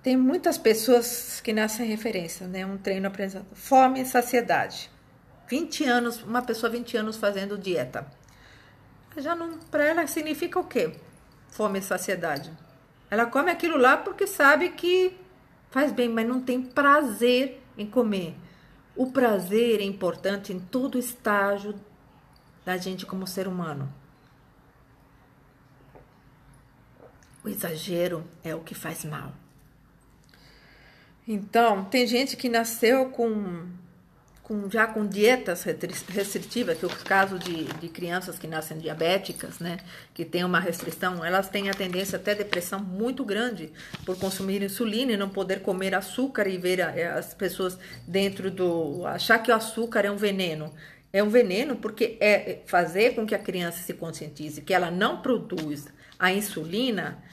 Tem muitas pessoas que nascem referência, né? Um treino aprendizado. Fome e saciedade. 20 anos, uma pessoa 20 anos fazendo dieta. Já não, para ela significa o quê? Fome e saciedade. Ela come aquilo lá porque sabe que faz bem, mas não tem prazer em comer. O prazer é importante em todo estágio da gente como ser humano. O exagero é o que faz mal. Então, tem gente que nasceu já com dietas restritivas, que é o caso de crianças que nascem diabéticas, né, que tem uma restrição, elas têm a tendência até depressão muito grande por consumir insulina e não poder comer açúcar e ver as pessoas achar que o açúcar é um veneno. É um veneno porque é fazer com que a criança se conscientize que ela não produz a insulina.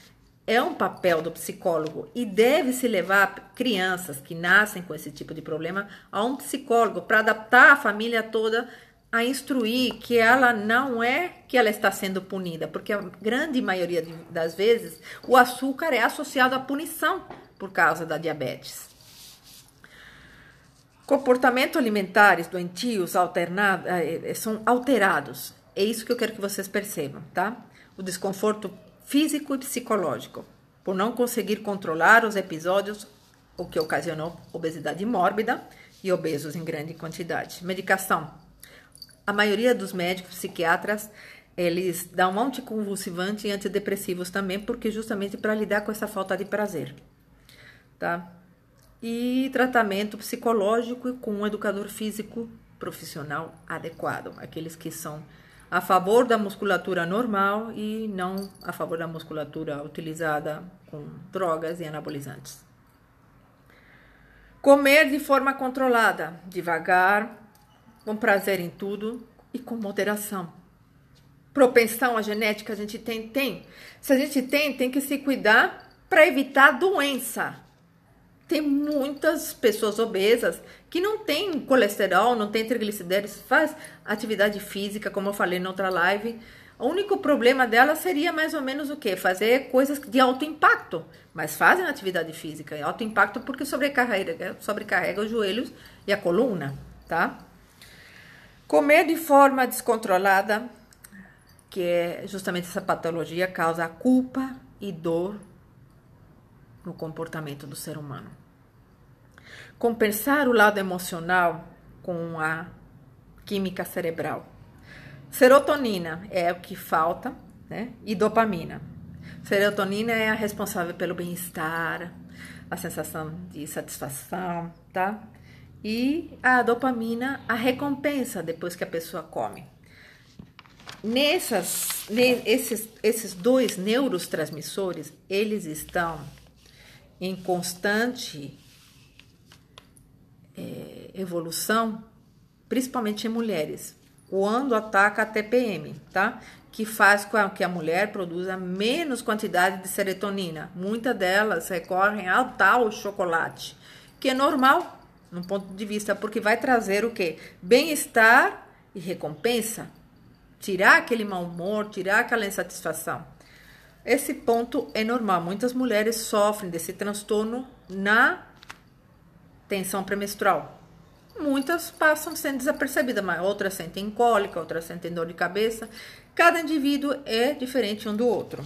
É um papel do psicólogo e deve-se levar crianças que nascem com esse tipo de problema a um psicólogo para adaptar a família toda a instruir que ela não é que ela está sendo punida, porque a grande maioria das vezes o açúcar é associado à punição por causa da diabetes. Comportamentos alimentares doentios são alterados. É isso que eu quero que vocês percebam, tá? O desconforto físico e psicológico, por não conseguir controlar os episódios, o que ocasionou obesidade mórbida e obesos em grande quantidade. Medicação. A maioria dos médicos psiquiatras, eles dão anticonvulsivante e antidepressivos também, porque justamente para lidar com essa falta de prazer, tá? E tratamento psicológico com um educador físico profissional adequado, aqueles que são a favor da musculatura normal e não a favor da musculatura utilizada com drogas e anabolizantes. Comer de forma controlada, devagar, com prazer em tudo e com moderação. Propensão à genética a gente tem. Se a gente tem que se cuidar para evitar doença. Tem muitas pessoas obesas que não tem colesterol, não tem triglicerídeos, faz atividade física, como eu falei na outra live. O único problema dela seria mais ou menos o quê? Fazer coisas de alto impacto, mas fazem atividade física. Alto impacto porque sobrecarrega os joelhos e a coluna, tá? Comer de forma descontrolada, que é justamente essa patologia, causa culpa e dor no comportamento do ser humano. Compensar o lado emocional com a química cerebral. Serotonina é o que falta, né? E dopamina. Serotonina é a responsável pelo bem-estar, a sensação de satisfação, tá? E a dopamina, a recompensa depois que a pessoa come. Esses dois neurotransmissores, eles estão em constante evolução, principalmente em mulheres, quando ataca a TPM, tá? Que faz com que a mulher produza menos quantidade de serotonina. Muitas delas recorrem ao tal chocolate, que é normal, num ponto de vista, porque vai trazer o quê? Bem-estar e recompensa. Tirar aquele mau humor, tirar aquela insatisfação. Esse ponto é normal. Muitas mulheres sofrem desse transtorno na tensão pré-menstrual. Muitas passam sendo desapercebidas, mas outras sentem cólica, outras sentem dor de cabeça. Cada indivíduo é diferente um do outro.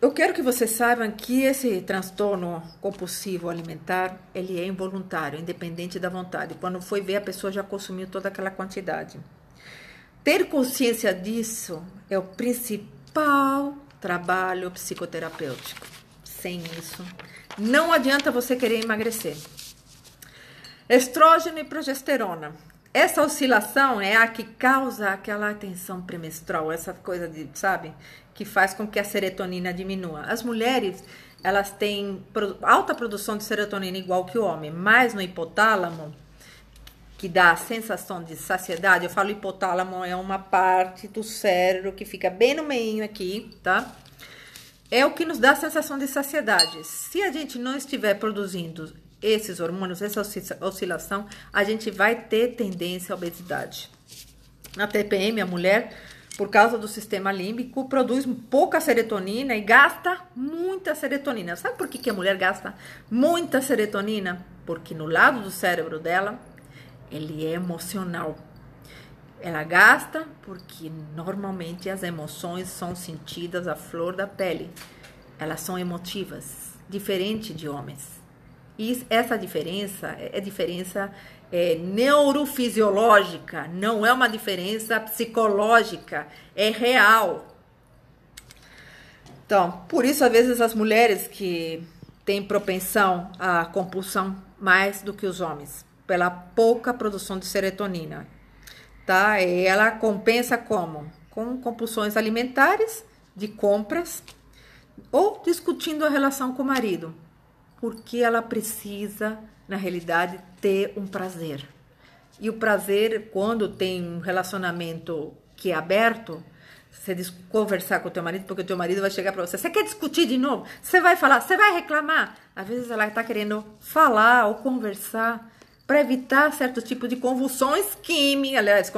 Eu quero que vocês saibam que esse transtorno compulsivo alimentar, ele é involuntário, independente da vontade. Quando foi ver, a pessoa já consumiu toda aquela quantidade. Ter consciência disso é o principal trabalho psicoterapêutico. Sem isso, não adianta você querer emagrecer. Estrógeno e progesterona. Essa oscilação é a que causa aquela tensão pré-menstrual, essa coisa de, sabe, que faz com que a serotonina diminua. As mulheres, elas têm alta produção de serotonina igual que o homem, mas no hipotálamo, que dá a sensação de saciedade, eu falo hipotálamo, é uma parte do cérebro que fica bem no meio aqui, tá? É o que nos dá a sensação de saciedade. Se a gente não estiver produzindo esses hormônios, essa oscilação, a gente vai ter tendência à obesidade. Na TPM, a mulher, por causa do sistema límbico, produz pouca serotonina e gasta muita serotonina. Sabe por que a mulher gasta muita serotonina? Porque no lado do cérebro dela, ele é emocional. Ela gasta porque normalmente as emoções são sentidas à flor da pele. Elas são emotivas, diferente de homens. E essa diferença é neurofisiológica, não é uma diferença psicológica, é real. Então, por isso, às vezes, as mulheres que têm propensão à compulsão mais do que os homens, pela pouca produção de serotonina, tá? E ela compensa como? Com compulsões alimentares, de compras, ou discutindo a relação com o marido. Porque ela precisa, na realidade, ter um prazer. E o prazer, quando tem um relacionamento que é aberto, você conversar com o teu marido, porque o teu marido vai chegar para você, você quer discutir de novo? Você vai falar, você vai reclamar? Às vezes ela está querendo falar ou conversar para evitar certo tipo de convulsões químicas, aliás,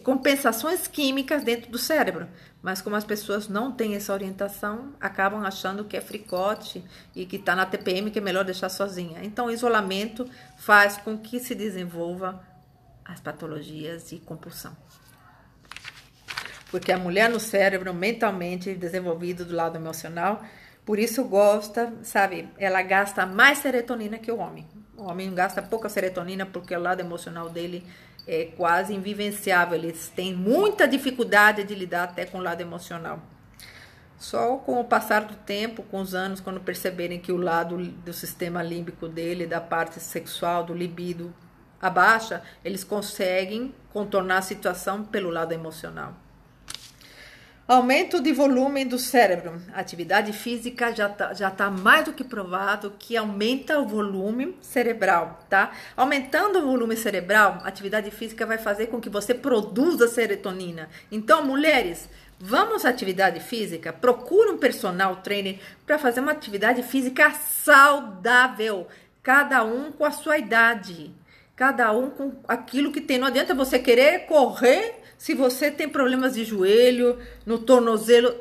compensações químicas dentro do cérebro. Mas como as pessoas não têm essa orientação, acabam achando que é fricote e que está na TPM, que é melhor deixar sozinha. Então, o isolamento faz com que se desenvolva as patologias de compulsão. Porque a mulher no cérebro, mentalmente desenvolvido do lado emocional, por isso gosta, sabe, ela gasta mais serotonina que o homem. O homem gasta pouca serotonina porque o lado emocional dele é quase invivenciável. Eles têm muita dificuldade de lidar até com o lado emocional. Só com o passar do tempo, com os anos, quando perceberem que o lado do sistema límbico dele, da parte sexual, do libido, abaixa, eles conseguem contornar a situação pelo lado emocional. Aumento de volume do cérebro. A atividade física já tá mais do que provado que aumenta o volume cerebral, tá? Aumentando o volume cerebral, a atividade física vai fazer com que você produza serotonina. Então, mulheres, Vamos à atividade física? Procura um personal trainer para fazer uma atividade física saudável. Cada um com a sua idade. Cada um com aquilo que tem. Não adianta você querer correr se você tem problemas de joelho, no tornozelo.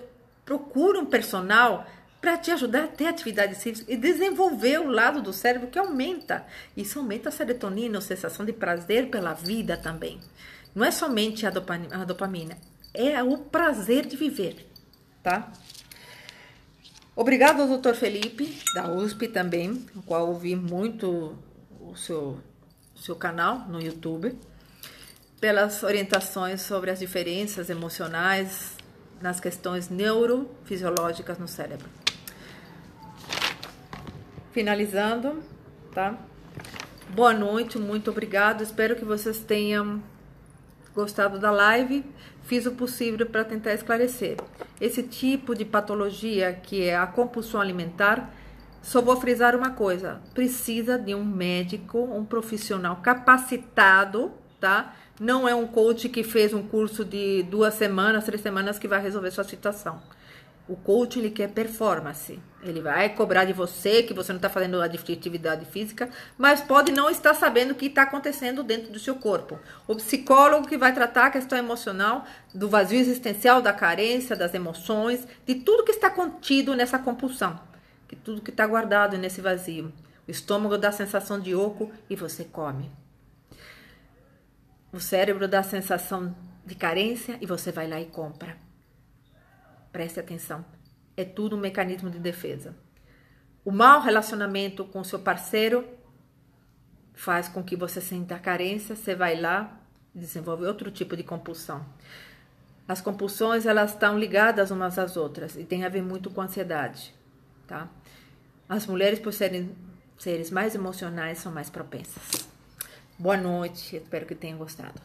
Procura um personal para te ajudar a ter atividade física e desenvolver o lado do cérebro que aumenta. Isso aumenta a serotonina, a sensação de prazer pela vida também. Não é somente a dopamina, é o prazer de viver, tá? Obrigado ao Dr. Felipe, da USP também, o qual ouvi muito o seu canal no YouTube, pelas orientações sobre as diferenças emocionais nas questões neurofisiológicas no cérebro. Finalizando, tá? Boa noite, muito obrigado. Espero que vocês tenham gostado da live. Fiz o possível para tentar esclarecer. Esse tipo de patologia, que é a compulsão alimentar, só vou frisar uma coisa: precisa de um médico, um profissional capacitado, tá? Não é um coach que fez um curso de 2 semanas, 3 semanas que vai resolver sua situação. O coach, ele quer performance. Ele vai cobrar de você que você não está fazendo atividade física, mas pode não estar sabendo o que está acontecendo dentro do seu corpo. O psicólogo que vai tratar a questão emocional, do vazio existencial, da carência, das emoções, de tudo que está contido nessa compulsão, de tudo que está guardado nesse vazio. O estômago dá a sensação de oco e você come. O cérebro dá a sensação de carência e você vai lá e compra. Preste atenção, é tudo um mecanismo de defesa. O mau relacionamento com o seu parceiro faz com que você sinta a carência, você vai lá e desenvolve outro tipo de compulsão. As compulsões, elas estão ligadas umas às outras e tem a ver muito com a ansiedade, tá? As mulheres, por serem seres mais emocionais, são mais propensas. Boa noite, espero que tenham gostado.